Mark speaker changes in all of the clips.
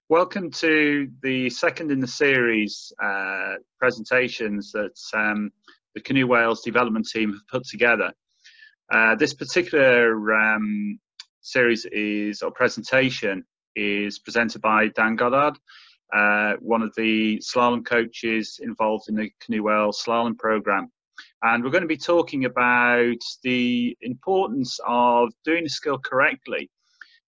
Speaker 1: Welcome to the second in the series presentations that the Canoe Wales development team have put together. This particular series or presentation is presented by Dan Goddard, one of the slalom coaches involved in the Canoe Wales slalom program. And we're going to be talking about the importance of doing a skill correctly,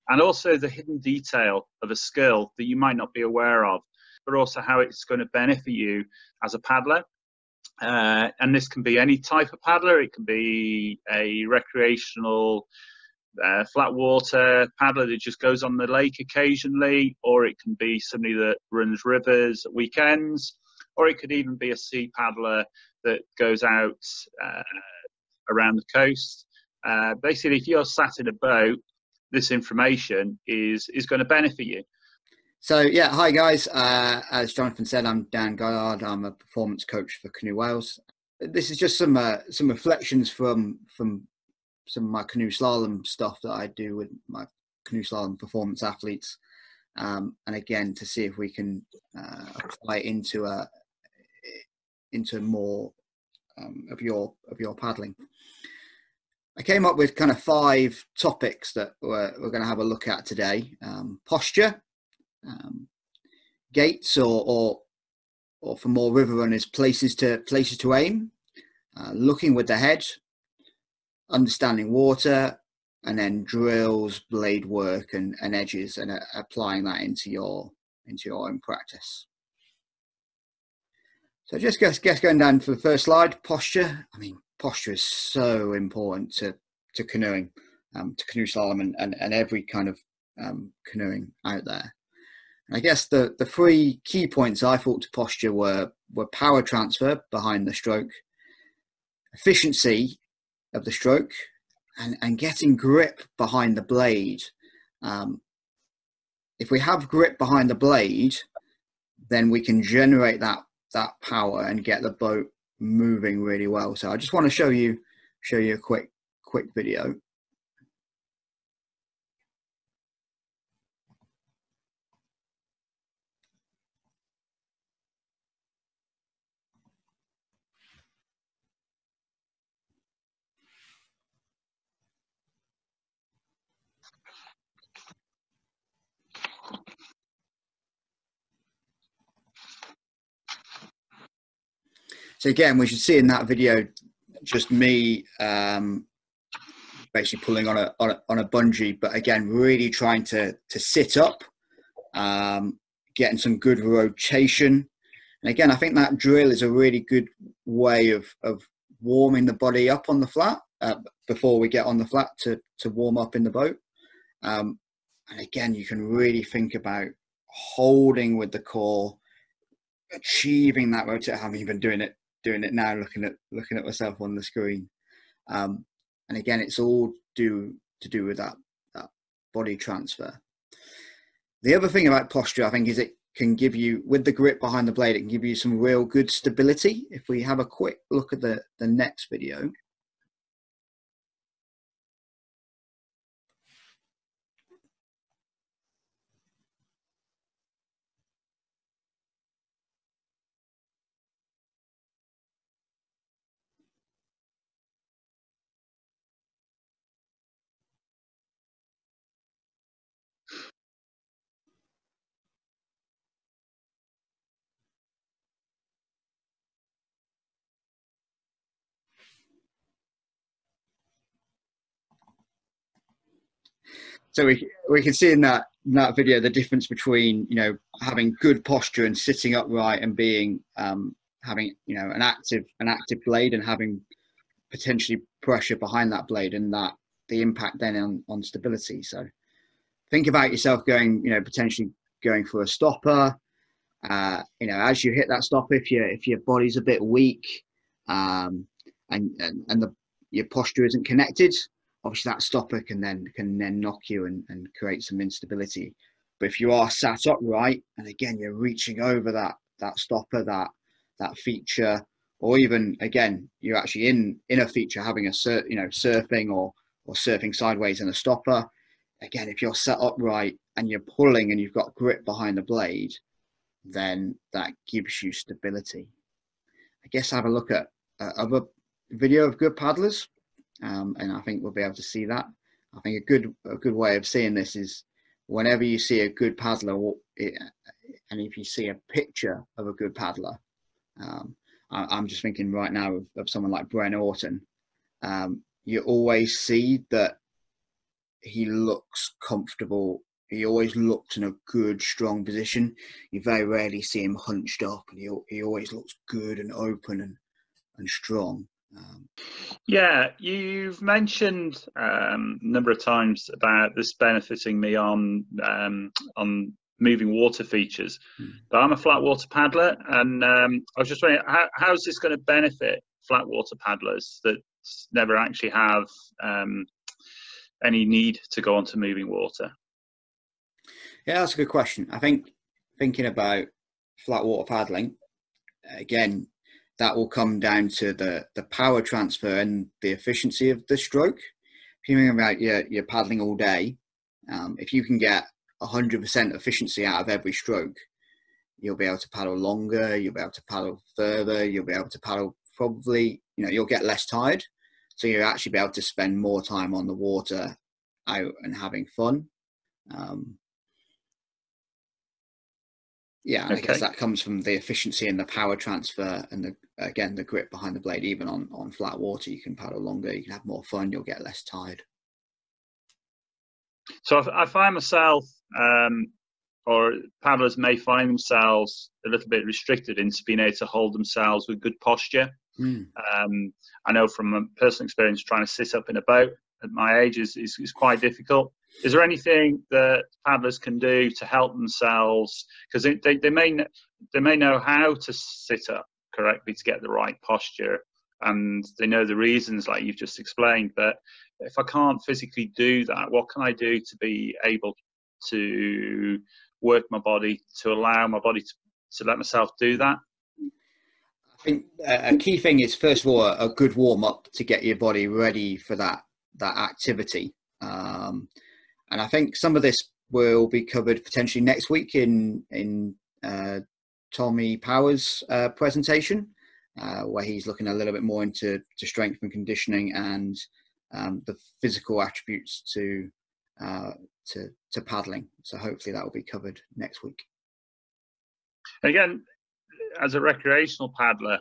Speaker 1: and also the hidden detail of a skill that you might not be aware of, but also how it's going to benefit you as a paddler. And this can be any type of paddler. It can be a recreational flat water paddler that just goes on the lake occasionally, or it can be somebody that runs rivers at weekends, or it could even be a sea paddler that goes out around the coast. Basically, if you're sat in a boat, this information is going to benefit you.
Speaker 2: So yeah, hi guys. As Jonathan said, I'm Dan Goddard. I'm a performance coach for Canoe Wales. This is just some reflections from some of my canoe slalom stuff that I do with my canoe slalom performance athletes, and again to see if we can apply it into more of your paddling. I came up with kind of 5 topics that we're going to have a look at today: posture, gaits, or for more river runners, places to aim, looking with the head, understanding water, and then drills, blade work, and edges, and applying that into your own practice. So just going down to the first slide, posture. I mean, posture is so important to canoeing, to canoe slalom, and every kind of canoeing out there. And I guess the 3 key points I thought to posture were power transfer behind the stroke, efficiency of the stroke, and getting grip behind the blade. If we have grip behind the blade, then we can generate that power and get the boat moving really well. So I just want to show you a quick video. So again, we should see in that video just me basically pulling on a bungee, but again, really trying to sit up, getting some good rotation. And again, I think that drill is a really good way of warming the body up on the flat before we get on the flat to warm up in the boat. And again, you can really think about holding with the core, achieving that rotation. I haven't even doing it now, looking at myself on the screen. And again, it's all to do with that body transfer. The other thing about posture, I think, is it can give you, with the grip behind the blade, it can give you some real good stability. If we have a quick look at the next video. So we can see in that video the difference between, having good posture and sitting upright and being having an active blade and having potentially pressure behind that blade, and that the impact then on stability. So think about yourself going, potentially going for a stopper. As you hit that stopper, if your body's a bit weak, and your posture isn't connected, obviously that stopper can then knock you and create some instability. But if you are sat upright, and again you're reaching over that stopper, that feature, or even again you're actually in a feature having a surfing or surfing sideways in a stopper, again, if you're set upright and you're pulling and you've got grip behind the blade, then that gives you stability. I guess have a look at other video of good paddlers, and I think we'll be able to see that. I think a good way of seeing this is whenever you see a good paddler, and if you see a picture of a good paddler, I'm just thinking right now of someone like Bren Orton. You always see that he looks comfortable. He always looks in a good, strong position. You very rarely see him hunched up, and he always looks good and open and strong.
Speaker 1: Yeah, you've mentioned a number of times about this benefiting me on moving water features, but I'm a flat water paddler, and I was just wondering, how is this going to benefit flat water paddlers that never actually have any need to go onto moving water?
Speaker 2: Yeah, that's a good question. I think thinking about flat water paddling, again, that will come down to the power transfer and the efficiency of the stroke. If you think about you're paddling all day, if you can get 100% efficiency out of every stroke, you'll be able to paddle longer, you'll be able to paddle further, you'll be able to paddle probably, you'll get less tired. So you'll actually be able to spend more time on the water out and having fun. Yeah, I guess that comes from the efficiency and the power transfer and the grip behind the blade. Even on flat water, you can paddle longer, you can have more fun, you'll get less tired.
Speaker 1: So I find myself, or paddlers may find themselves a little bit restricted into being able to hold themselves with good posture. I know from personal experience, trying to sit up in a boat at my age is quite difficult. Is there anything that paddlers can do to help themselves? Because they may know how to sit up correctly to get the right posture, and they know the reasons like you've just explained. But if I can't physically do that, what can I do to be able to work my body, to allow my body to let myself do that?
Speaker 2: I think a key thing is, first of all, a good warm up to get your body ready for that activity. And I think some of this will be covered potentially next week in Tommy Power's presentation, where he's looking a little bit more into strength and conditioning and the physical attributes to paddling. So hopefully that will be covered next week.
Speaker 1: Again, as a recreational paddler,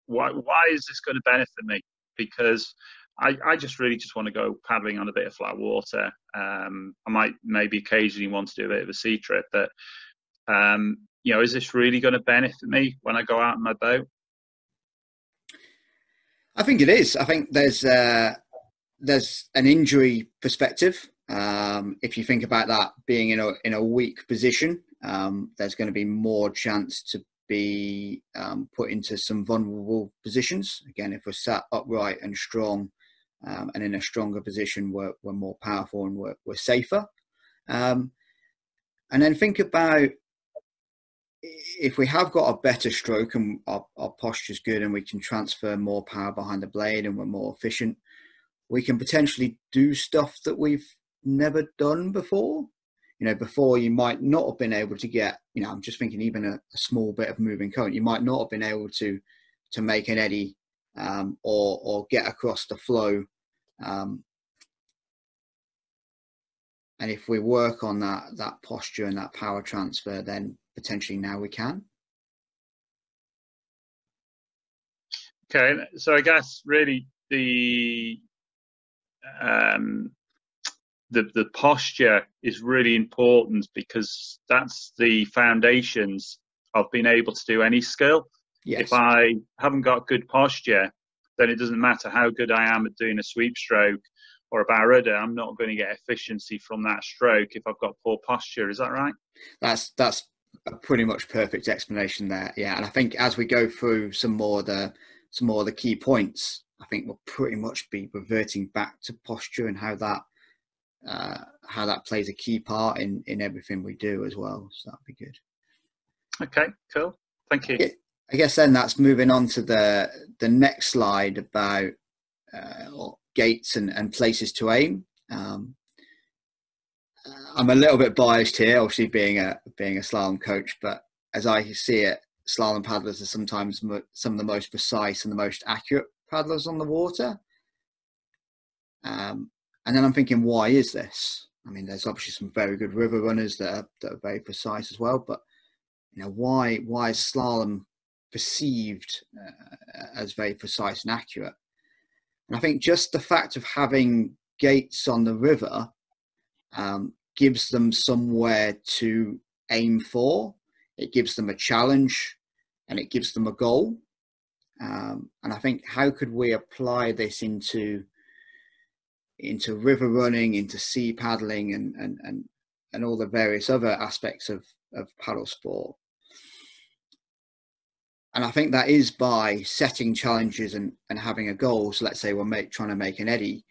Speaker 1: why is this going to benefit me? Because I just really want to go paddling on a bit of flat water. I might maybe occasionally want to do a bit of a sea trip, but is this really going to benefit me when I go out in my boat?
Speaker 2: I think it is. I think there's an injury perspective. If you think about that being in a weak position, there's going to be more chance to be put into some vulnerable positions. Again, if we're sat upright and strong, and in a stronger position, we're more powerful and we're safer. And then think about if we have got a better stroke and our posture's good and we can transfer more power behind the blade and we're more efficient, we can potentially do stuff that we've never done before. Before you might not have been able to get, I'm just thinking even a small bit of moving current, you might not have been able to make an eddy or get across the flow. And if we work on that posture and that power transfer, then potentially now we can.
Speaker 1: Okay, so I guess really the posture is really important, because that's the foundations of being able to do any skill. Yes. If I haven't got good posture, then it doesn't matter how good I am at doing a sweep stroke or a bow rudder. I'm not going to get efficiency from that stroke if I've got poor posture. Is that right?
Speaker 2: That's a pretty much perfect explanation there. Yeah, and I think as we go through some more of the key points, I think we'll pretty much be reverting back to posture and how that plays a key part in everything we do as well. So that'd be good.
Speaker 1: Okay, cool. Thank you.
Speaker 2: I guess then that's moving on to the next slide about gaits and places to aim. I'm a little bit biased here, obviously being a slalom coach, but as I see it, slalom paddlers are sometimes some of the most precise and the most accurate paddlers on the water. And then I'm thinking, why is this? I mean, there's obviously some very good river runners that are very precise as well, but you know, why is slalom perceived as very precise and accurate? And I think just the fact of having gates on the river gives them somewhere to aim for. It gives them a challenge, and it gives them a goal. And I think, how could we apply this into river running, into sea paddling, and all the various other aspects of paddle sport? And I think that is by setting challenges and having a goal. So let's say we're trying to make an eddy.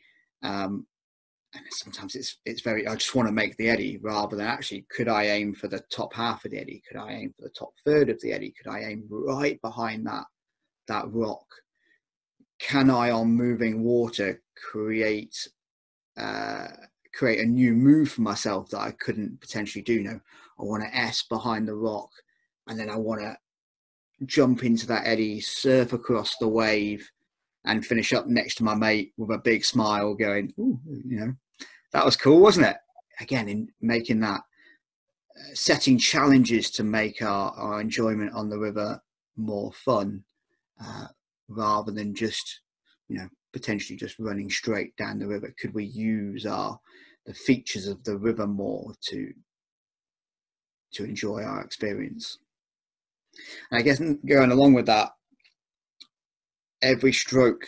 Speaker 2: And sometimes it's very, I just want to make the eddy, rather than actually, could I aim for the top half of the eddy? Could I aim for the top third of the eddy? Could I aim right behind that rock? Can I, on moving water, create a new move for myself that I couldn't potentially do? You know, I want to S behind the rock, and then I want to jump into that eddy, surf across the wave, and finish up next to my mate with a big smile, going, "Ooh, you know, that was cool, wasn't it?" Again, in making that, setting challenges to make our enjoyment on the river more fun, rather than just, you know, potentially just running straight down the river. Could we use the features of the river more to enjoy our experience? And I guess going along with that, every stroke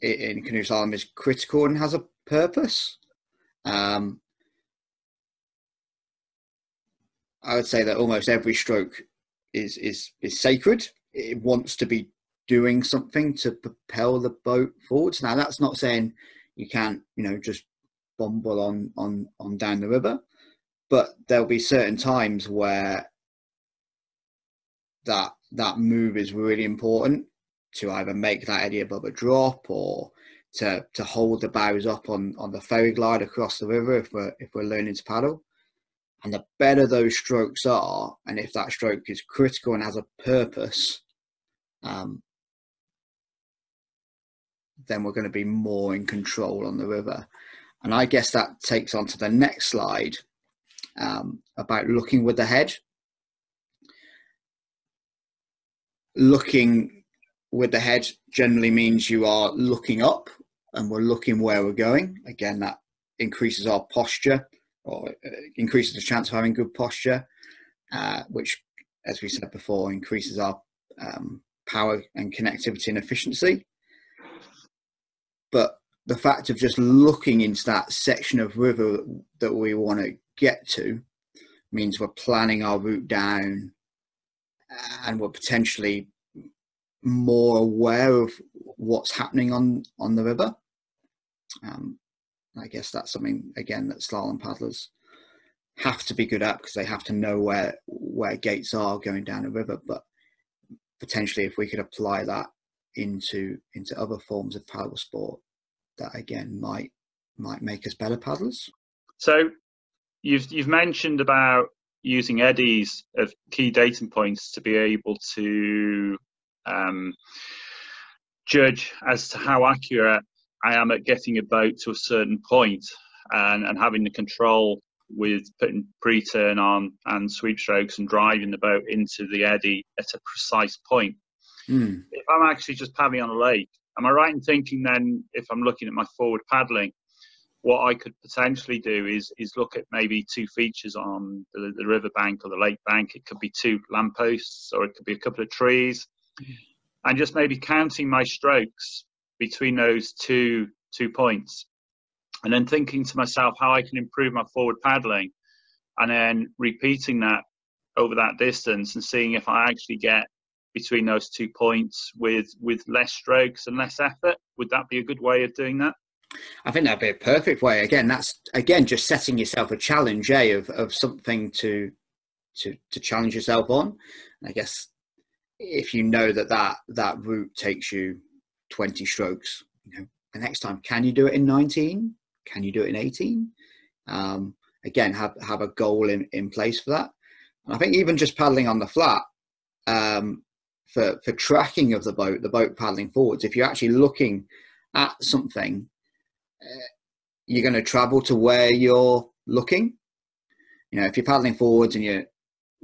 Speaker 2: in canoe slalom is critical and has a purpose. I would say that almost every stroke is sacred. It wants to be doing something to propel the boat forwards. Now, that's not saying you can't, you know, just bumble on down the river, but there'll be certain times where that move is really important, to either make that eddy above a drop, or to hold the bows up on the ferry glide across the river if we're learning to paddle. And the better those strokes are, and if that stroke is critical and has a purpose, then we're going to be more in control on the river. And I guess that takes on to the next slide, about looking with the head. Looking with the head generally means you are looking up, and we're looking where we're going. Again, that increases our posture, or increases the chance of having good posture, which, as we said before, increases our power and connectivity and efficiency. But the fact of just looking into that section of river that we want to get to means we're planning our route down, and we're potentially more aware of what's happening on the river. I guess that's something, again, that slalom paddlers have to be good at, because they have to know where gates are going down a river. But potentially, if we could apply that into other forms of paddle sport, that again might make us better paddlers.
Speaker 1: So you've mentioned about using eddies of key dating points to be able to judge as to how accurate I am at getting a boat to a certain point, and having the control with putting pre-turn on and sweep strokes and driving the boat into the eddy at a precise point. If I'm actually just paddling on a lake, am I right in thinking then, if I'm looking at my forward paddling, what I could potentially do is look at maybe two features on the river bank or the lake bank? It could be two lampposts, or it could be a couple of trees, and just maybe counting my strokes between those two points, and then thinking to myself how I can improve my forward paddling, and then repeating that over that distance and seeing if I actually get between those 2 points with less strokes and less effort. Would that be a good way of doing that?
Speaker 2: I think that'd be a perfect way. Again, that's just setting yourself a challenge, of something to challenge yourself on. And I guess if you know that route takes you 20 strokes, you know, the next time, can you do it in 19? Can you do it in 18? again, have a goal in place for that. And I think even just paddling on the flat, for tracking of the boat paddling forwards, if you're actually looking at something, you're going to travel to where you're looking. If you're paddling forwards and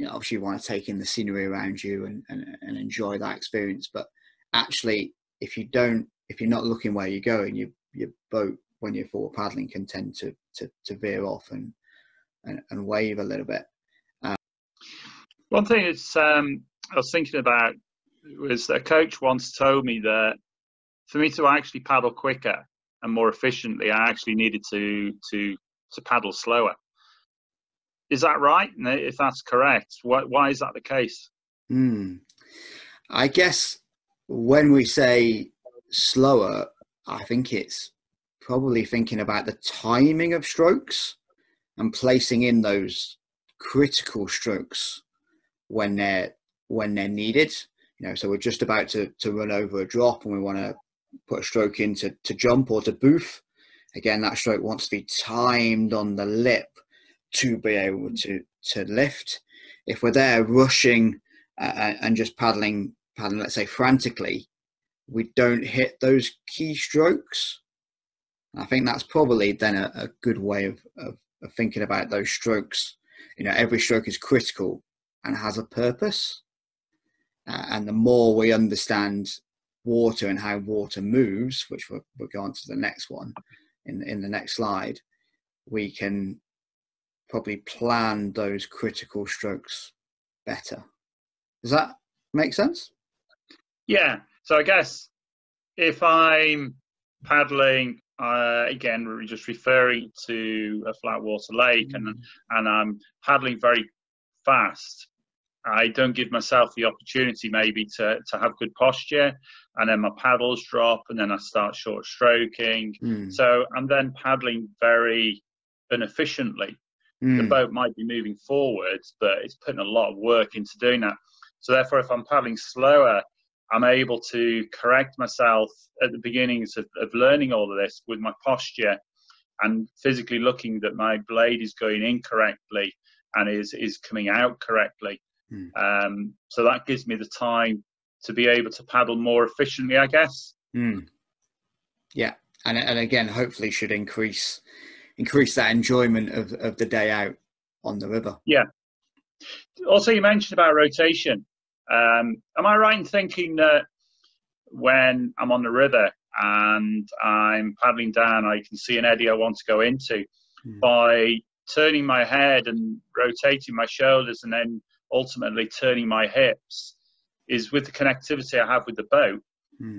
Speaker 2: obviously you want to take in the scenery around you and enjoy that experience, but actually if you're not looking where you're going, your boat, when you're forward paddling, can tend to veer off and wave a little bit.
Speaker 1: One thing I was thinking about was that a coach once told me that for me to actually paddle quicker and more efficiently, I actually needed to paddle slower. Is that right? And if that's correct, why is that the case?
Speaker 2: I guess when we say slower, I think it's probably thinking about the timing of strokes and placing in those critical strokes when they're needed. So we're just about to run over a drop and we want to put a stroke in to jump or to boof. Again, that stroke wants to be timed on the lip to be able to lift. If we're there rushing and just paddling, let's say frantically, we don't hit those key strokes. I think that's probably then a good way of thinking about those strokes. Every stroke is critical and has a purpose. And the more we understand water and how water moves, which we'll go on to the next one in the next slide, we can probably plan those critical strokes better. Does that make sense?
Speaker 1: Yeah. So I guess if I'm paddling, again, we're just referring to a flat water lake, and I'm paddling very fast, I don't give myself the opportunity maybe to have good posture, and then my paddles drop and then I start short stroking. So I'm then paddling very inefficiently. The boat might be moving forwards, but it's putting a lot of work into doing that. So therefore, if I'm paddling slower, I'm able to correct myself at the beginnings of learning all of this with my posture and physically looking that my blade is going in correctly and is coming out correctly. So that gives me the time to be able to paddle more efficiently, I guess.
Speaker 2: Yeah, and again, hopefully should increase that enjoyment of the day out on the river.
Speaker 1: Yeah. Also, you mentioned about rotation. Am I right in thinking that when I'm on the river and I'm paddling down, I can see an eddy I want to go into, by turning my head and rotating my shoulders and then ultimately turning my hips, is with the connectivity I have with the boat,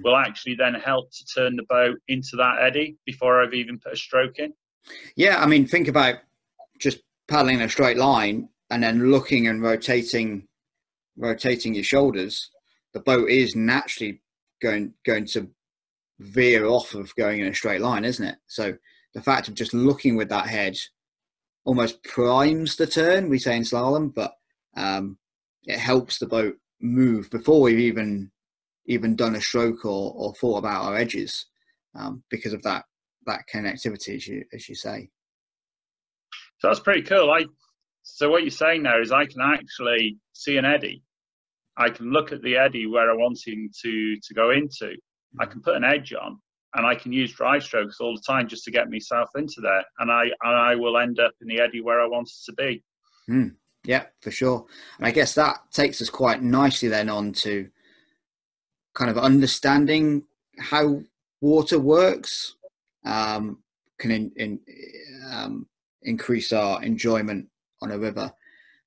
Speaker 1: will actually then help to turn the boat into that eddy before I've even put a stroke in?
Speaker 2: Yeah, I mean, think about just paddling in a straight line and then looking and rotating your shoulders. The boat is naturally going to veer off of going in a straight line, isn't it? So the fact of just looking with that head almost primes the turn, we say in slalom, but it helps the boat move before we've even done a stroke or thought about our edges, because of that connectivity, as you say.
Speaker 1: So that's pretty cool. So what you're saying there is I can actually see an eddy. I can look at the eddy where I want him to go into. I can put an edge on, and I can use drive strokes all the time just to get myself into there. And I will end up in the eddy where I want it to be.
Speaker 2: Yeah, for sure. And I guess that takes us quite nicely then on to kind of understanding how water works, can increase our enjoyment on a river.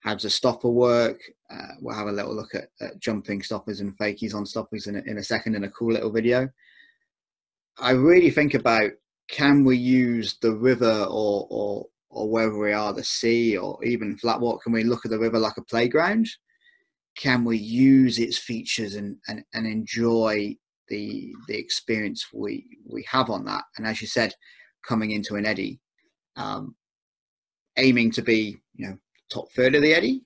Speaker 2: How does a stopper work? We'll have a little look at jumping stoppers and fakies on stoppers in a second in a cool little video. I really think about, can we use the river or wherever we are, the sea or even flat water, can we look at the river like a playground? Can we use its features and enjoy the experience we have on that? And as you said, coming into an eddy, aiming to be, top third of the eddy,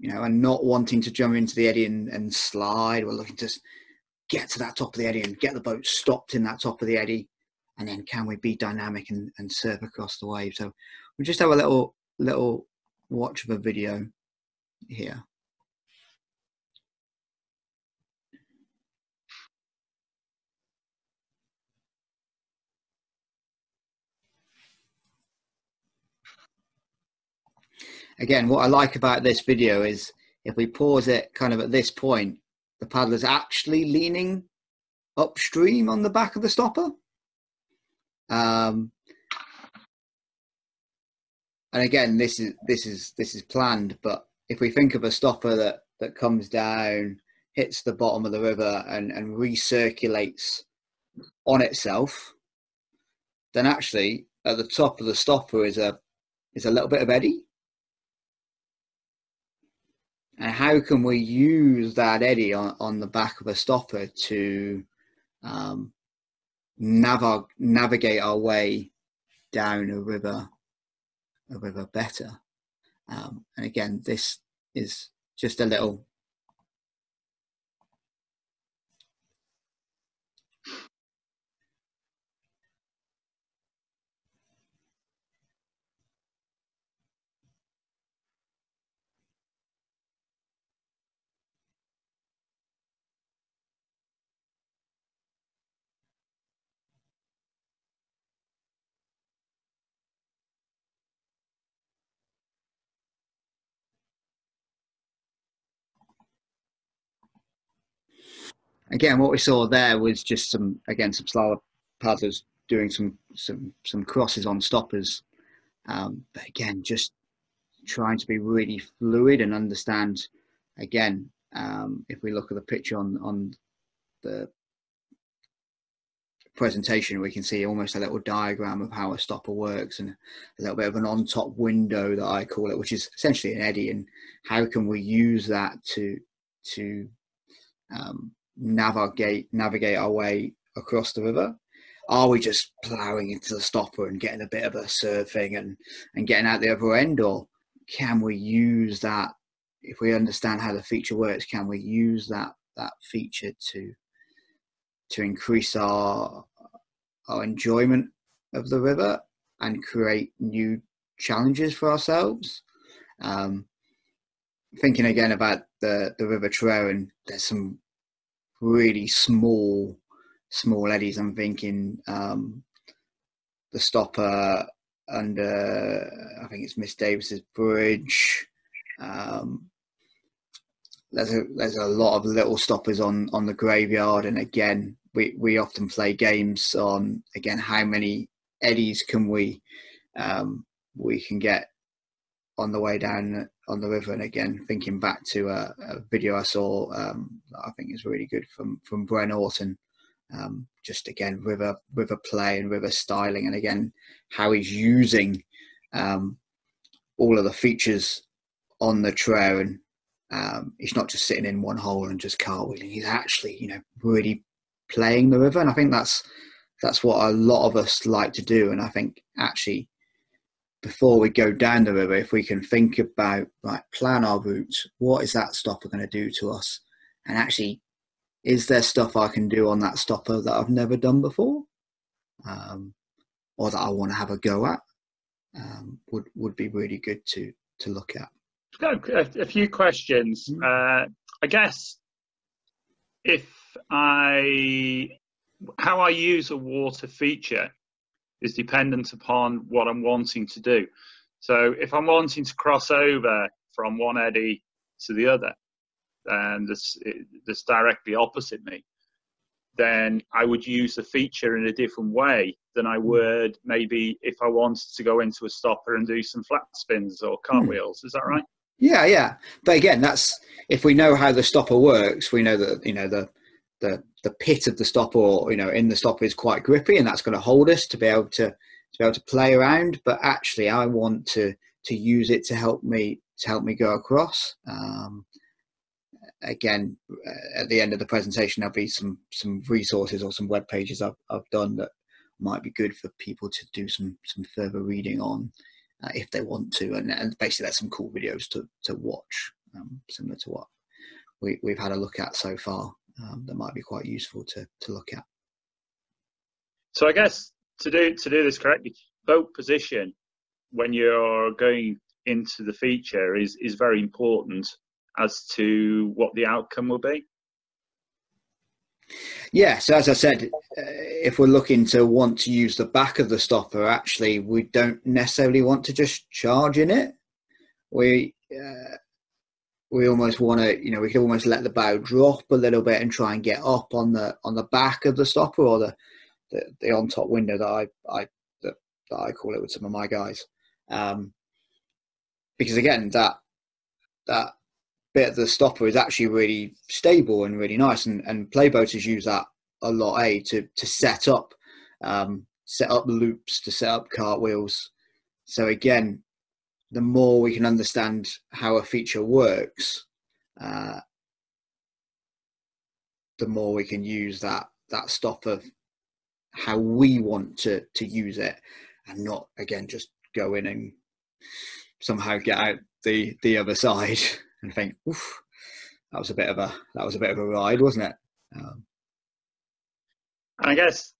Speaker 2: and not wanting to jump into the eddy and slide. We're looking to get to that top of the eddy and get the boat stopped in that top of the eddy. And then can we be dynamic and surf across the wave? So we'll just have a little little watch of a video here. Again, what I like about this video is if we pause it kind of at this point, the paddler's actually leaning upstream on the back of the stopper. And again, this is planned, but if we think of a stopper that comes down, hits the bottom of the river and recirculates on itself, then actually at the top of the stopper is a little bit of eddy. And how can we use that eddy on the back of a stopper to navigate our way down a river better? And again, this is just a little again, what we saw there was just some slalom paddlers doing some crosses on stoppers. But again, just trying to be really fluid and understand, again, if we look at the picture on the presentation, we can see almost a little diagram of how a stopper works and a little bit of an on-top window that I call it, which is essentially an eddy, and how can we use that to navigate our way across the river? Are we just ploughing into the stopper and getting a bit of a surfing and getting out the other end, or can we use that, if we understand how the feature works, can we use that feature to increase our enjoyment of the river and create new challenges for ourselves? Thinking again about the River Trare, and there's some really small eddies. I'm thinking the stopper under, I think it's Miss Davis's bridge. There's a lot of little stoppers on the graveyard, and again, we often play games on, again, how many eddies can we can get on the way down on the river. And again, thinking back to a video I saw that I think is really good from Bren Orton, just again river play and river styling, and again how he's using all of the features on the Trare, and he's not just sitting in one hole and just cartwheeling. He's actually, really playing the river, and I think that's what a lot of us like to do. And I think actually, before we go down the river, if we can think about, plan our route, what is that stopper going to do to us? And actually, is there stuff I can do on that stopper that I've never done before, or that I want to have a go at? Would be really good to look at.
Speaker 1: I've got a few questions. I guess how I use a water feature is dependent upon what I'm wanting to do. So if I'm wanting to cross over from one eddy to the other, and that's directly opposite me, then I would use the feature in a different way than I would maybe if I wanted to go into a stopper and do some flat spins or cartwheels. Is that right?
Speaker 2: Yeah. But again, that's, if we know how the stopper works, we know that, the pit of the stopper, or, in the stopper is quite grippy, and that's going to hold us to be able to play around. But actually, I want to use it to help me go across. Again, at the end of the presentation, there'll be some resources or some web pages I've done that might be good for people to do some further reading on, if they want to, and basically there's some cool videos to watch, similar to what we've had a look at so far, that might be quite useful to look at.
Speaker 1: So I guess to do this correctly, boat position when you're going into the feature is very important as to what the outcome will be.
Speaker 2: Yeah, so as I said, if we're looking to want to use the back of the stopper, actually, we don't necessarily want to just charge in it. We almost want to, we can almost let the bow drop a little bit and try and get up on the back of the stopper, or the on top window that I call it with some of my guys, because again that bit of the stopper is actually really stable and really nice, and playboaters use that a lot, to set up loops, to set up cartwheels. So again, the more we can understand how a feature works, the more we can use that stopper how we want to use it, and not again just go in and somehow get out the other side and think, oof, that was a bit of a ride, wasn't it?
Speaker 1: And I guess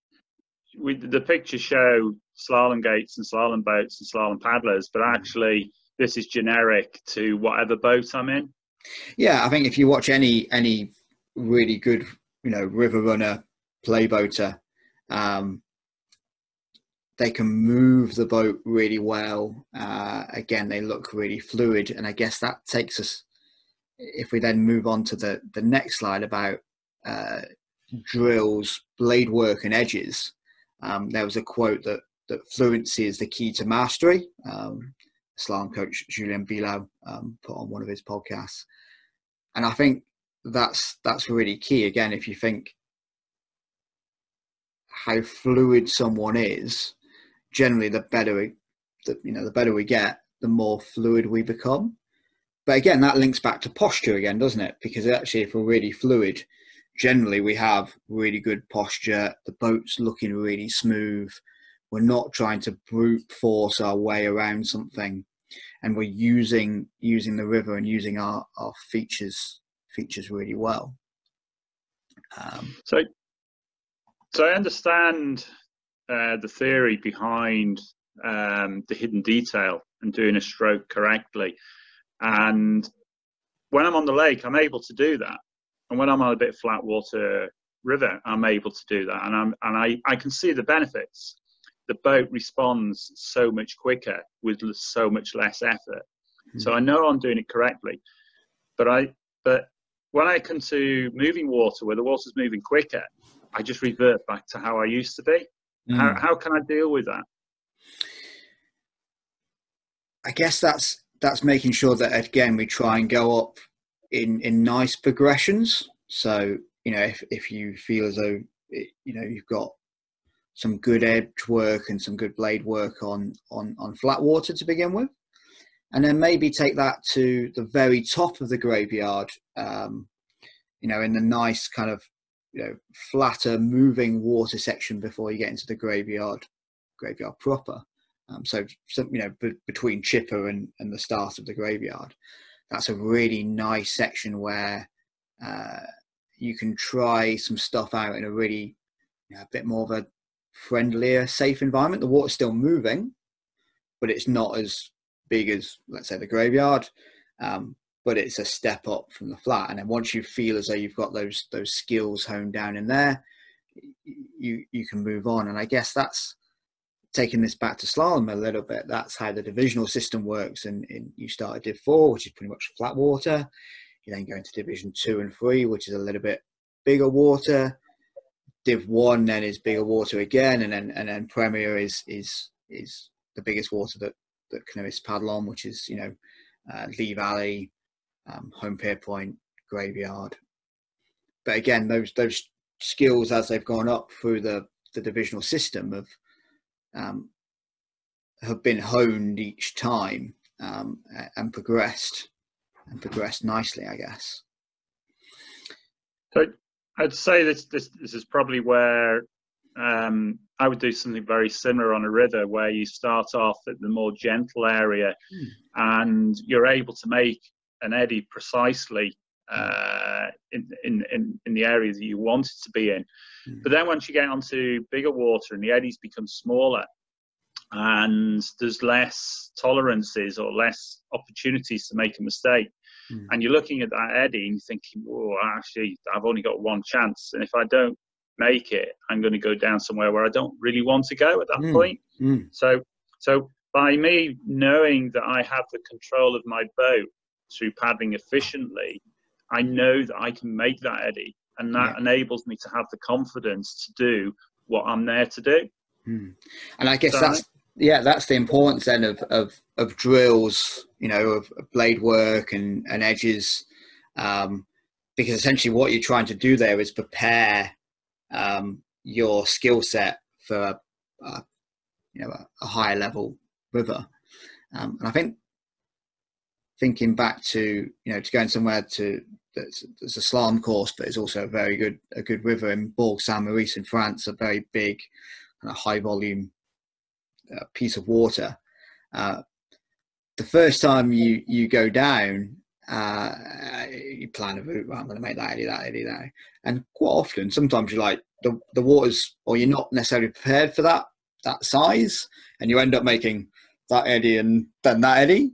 Speaker 1: the pictures show slalom gates and slalom boats and slalom paddlers, but actually this is generic to whatever boat I'm in.
Speaker 2: Yeah, I think if you watch any really good, river runner, playboater, they can move the boat really well. Again, they look really fluid, and I guess that takes us, if we then move on to the next slide about drills, blade work and edges. There was a quote that fluency is the key to mastery. Slalom coach Julien Billau put on one of his podcasts, and I think that's really key. Again, if you think how fluid someone is, generally the better we get, the more fluid we become. But again, that links back to posture again, doesn't it? Because actually, if we're really fluid, generally we have really good posture. The boat's looking really smooth. We're not trying to brute force our way around something, and we're using the river and using our features really well.
Speaker 1: So I understand the theory behind the hidden detail and doing a stroke correctly. And when I'm on the lake, I'm able to do that. And when I'm on a bit of flat water river, I'm able to do that. And I can see the benefits. The boat responds so much quicker with so much less effort. Mm-hmm. So I know I'm doing it correctly. But when I come to moving water, where the water's moving quicker, I just revert back to how I used to be. How can I deal with that?
Speaker 2: I guess that's making sure that, again, we try and go up in nice progressions. So, if you feel as though, you've got some good edge work and some good blade work on flat water to begin with, and then maybe take that to the very top of the graveyard, in the nice kind of, flatter moving water section before you get into the graveyard proper. So between Chipper and the start of the graveyard, that's a really nice section where you can try some stuff out in a really a bit more of a friendlier, safe environment. The water's still moving, but it's not as big as, let's say, the graveyard, but it's a step up from the flat. And then once you feel as though you've got those skills honed down in there, you can move on. And I guess that's taking this back to slalom a little bit. That's how the divisional system works. And you start at Div 4, which is pretty much flat water. You then go into Division 2 and 3, which is a little bit bigger water. Div 1 then is bigger water again, and then Premier is the biggest water that canoeists paddle on, which is Lee Valley, Home Pier Point, Graveyard. But again, those skills, as they've gone up through the divisional system, have been honed each time, and progressed nicely, I guess.
Speaker 1: So I'd say this is probably where I would do something very similar on a river, where you start off at the more gentle area, and you're able to make an eddy precisely in the area that you want it to be in. But then once you get onto bigger water and the eddies become smaller, and there's less tolerances or less opportunities to make a mistake. And you're looking at that eddy and you're thinking, oh, actually, I've only got one chance. And if I don't make it, I'm going to go down somewhere where I don't really want to go at that point. So by me knowing that I have the control of my boat through paddling efficiently, I know that I can make that eddy. And that enables me to have the confidence to do what I'm there to do.
Speaker 2: And I guess that's the importance then of drills, you know, of blade work and edges, because essentially what you're trying to do there is prepare your skill set for a higher level river. And I think thinking back to, you know, to going somewhere there's a slalom course, but it's also a good river in Bourg Saint-Maurice in France, a very big kind of high volume piece of water. The first time you go down, you plan a route. Well, I'm going to make that eddy, and quite often, sometimes you're like the water's, or you're not necessarily prepared for that size, and you end up making that eddy and then that eddy,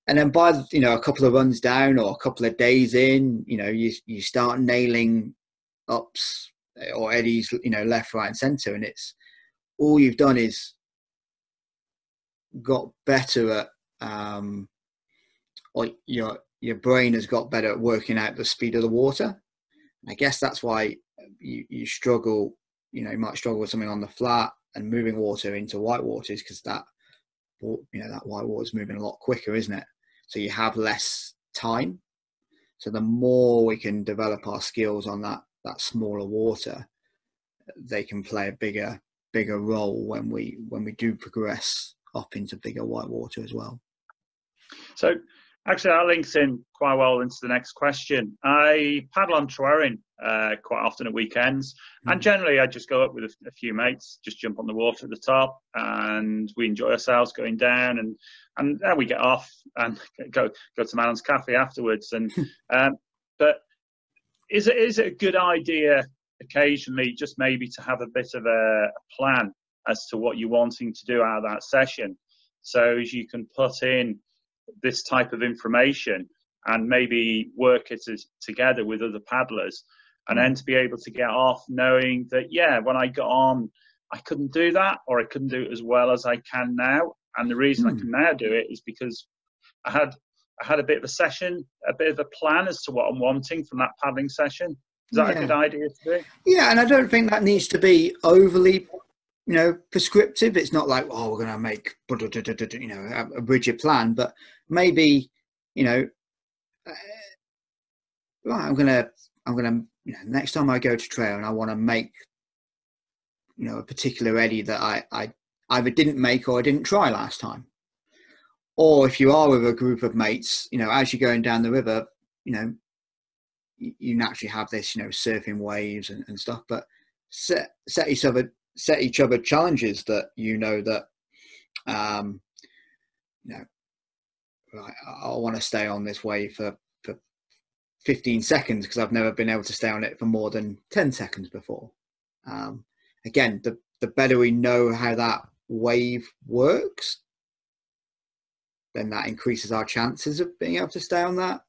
Speaker 2: and then by a couple of runs down or a couple of days in, you know, you start nailing ups or eddies, you know, left, right, and centre, and it's all you've done is got better at or your brain has got better at working out the speed of the water. I guess that's why you struggle, you know, you might struggle with something on the flat and moving water into white waters, because that white water is moving a lot quicker, isn't it? So you have less time. So the more we can develop our skills on that smaller water, they can play a bigger role when we do progress up into bigger white water as well.
Speaker 1: So actually that links in quite well into the next question. I paddle on Tryweryn quite often at weekends, and generally I just go up with a few mates, just jump on the water at the top, and we enjoy ourselves going down, and then we get off and go to Mannon's Cafe afterwards. And but is it a good idea occasionally just maybe to have a bit of a plan as to what you're wanting to do out of that session, so as you can put in this type of information and maybe work it together with other paddlers, and then to be able to get off knowing that, when I got on, I couldn't do that, or I couldn't do it as well as I can now. And the reason I can now do it is because I had a bit of a session, a bit of a plan as to what I'm wanting from that paddling session. Is that a good idea to do? Yeah,
Speaker 2: and I don't think that needs to be overly, you know, prescriptive. It's not like, oh, we're going to make, you know, a rigid plan, but maybe, you know, right, I'm gonna, you know, next time I go to trail and I want to make, you know, a particular eddy that I either didn't make or I didn't try last time. Or if you are with a group of mates, you know, as you're going down the river, you know, you naturally have this, you know, surfing waves and stuff, but set each other challenges that, you know, that, you know, right, I want to stay on this wave for 15 seconds because I've never been able to stay on it for more than 10 seconds before. Again, the better we know how that wave works, then that increases our chances of being able to stay on that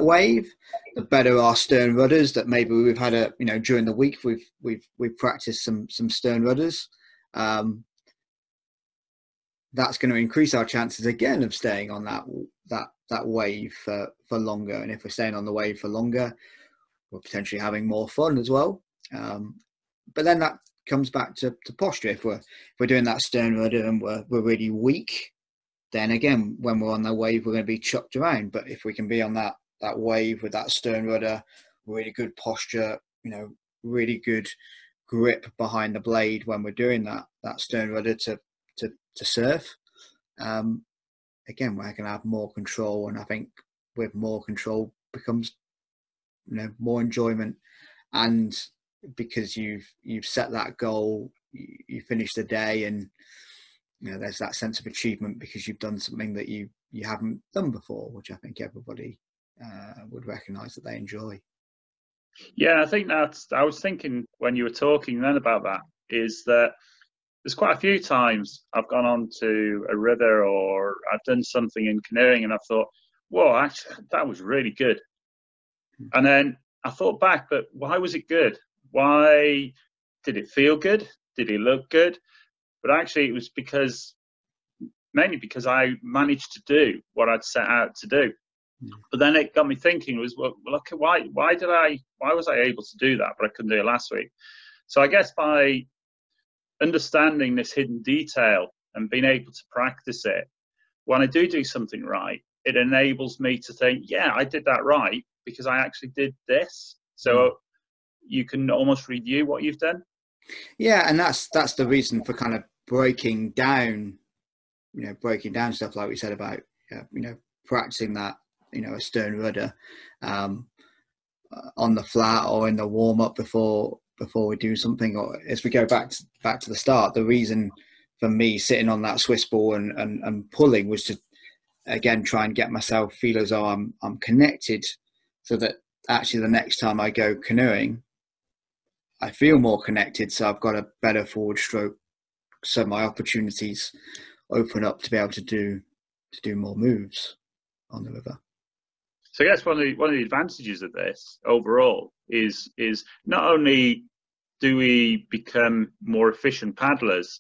Speaker 2: wave. The better our stern rudders, that maybe we've had during the week we've practiced some stern rudders. That's going to increase our chances again of staying on that wave for longer. And if we're staying on the wave for longer, we're potentially having more fun as well. But then that comes back to posture. If we're doing that stern rudder and we're really weak, then again, when we're on the wave, we're going to be chucked around. But if we can be on that wave with that stern rudder, really good posture, you know, really good grip behind the blade when we're doing that stern rudder to surf, again, we're going to have more control. And I think with more control becomes, you know, more enjoyment. And because you've set that goal, you finish the day, and you know, there's that sense of achievement because you've done something that you haven't done before, which I think everybody would recognize that they enjoy.
Speaker 1: Yeah, I think I was thinking when you were talking then about that, is that there's quite a few times I've gone on to a river or I've done something in canoeing and I've thought, whoa, actually, that was really good. And then I thought back, but why was it good? Why did it feel good? Did it look good? But actually, it was mainly because I managed to do what I'd set out to do. But then it got me thinking, well, look, why was I able to do that, but I couldn't do it last week? So I guess by understanding this hidden detail and being able to practice it, when I do something right, it enables me to think, yeah, I did that right because I actually did this. So you can almost review what you've done.
Speaker 2: Yeah, and that's the reason for kind of breaking down stuff like we said about practicing that, a stern rudder on the flat or in the warm up before we do something, or as we go back to the start. The reason for me sitting on that Swiss ball and pulling was to again try and get myself feel as though I'm connected, so that actually the next time I go canoeing I feel more connected, so I've got a better forward stroke, so my opportunities open up to be able to do more moves on the river.
Speaker 1: So I guess one of the advantages of this overall is not only do we become more efficient paddlers,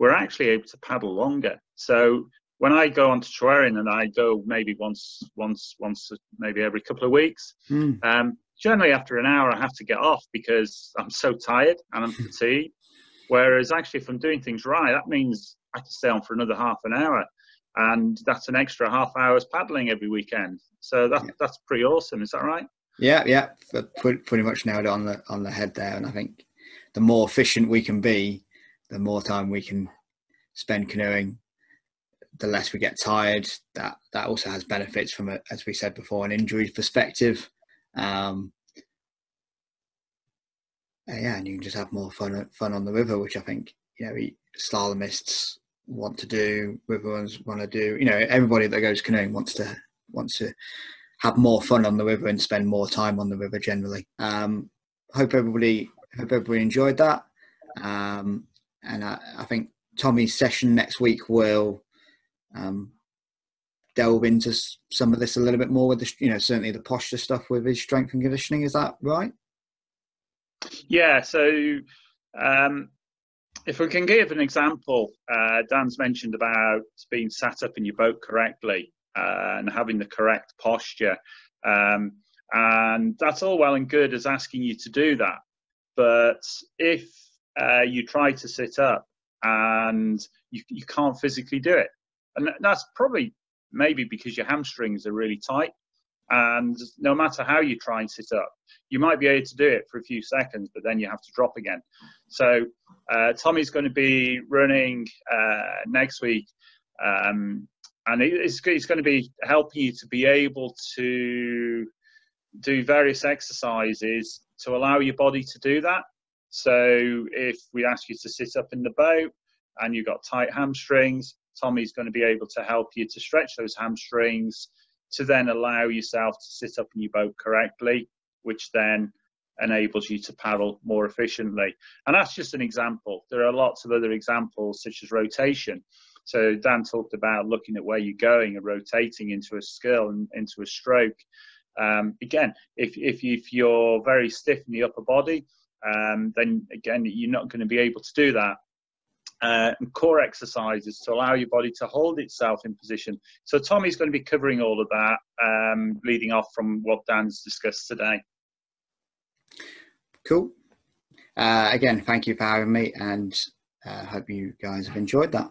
Speaker 1: we're actually able to paddle longer. So when I go onto Schwerin, and I go maybe once, maybe every couple of weeks, generally after an hour I have to get off because I'm so tired and I'm fatigued. Whereas actually, if I'm doing things right, that means I can stay on for another half an hour, and that's an extra half hour's paddling every weekend. So that's pretty awesome. Is that right?
Speaker 2: Yeah, pretty much nailed it on the head there. And I think the more efficient we can be, the more time we can spend canoeing, the less we get tired. That also has benefits from as we said before, an injury perspective. And you can just have more fun on the river, which I think slalomists want to do, river runners want to do. Everybody that goes canoeing wants to have more fun on the river and spend more time on the river generally. Hope everybody enjoyed that, and I think Tommy's session next week will delve into some of this a little bit more with the certainly the posture stuff with his strength and conditioning. Is that right?
Speaker 1: Yeah, so if we can give an example, Dan's mentioned about being sat up in your boat correctly and having the correct posture. And that's all well and good as asking you to do that. But if you try to sit up and you can't physically do it, and that's probably maybe because your hamstrings are really tight. And no matter how you try and sit up, you might be able to do it for a few seconds, but then you have to drop again. So Tommy's going to be running next week, and he's going to be helping you to be able to do various exercises to allow your body to do that. So if we ask you to sit up in the boat and you've got tight hamstrings, Tommy's going to be able to help you to stretch those hamstrings to then allow yourself to sit up in your boat correctly, which then enables you to paddle more efficiently. And that's just an example. There are lots of other examples, such as rotation. So Dan talked about looking at where you're going and rotating into a skill and into a stroke. Again, if you're very stiff in the upper body, then again, you're not going to be able to do that. And core exercises to allow your body to hold itself in position. So Tommy's going to be covering all of that, leading off from what Dan's discussed today.
Speaker 2: Cool. Again, thank you for having me, and hope you guys have enjoyed that.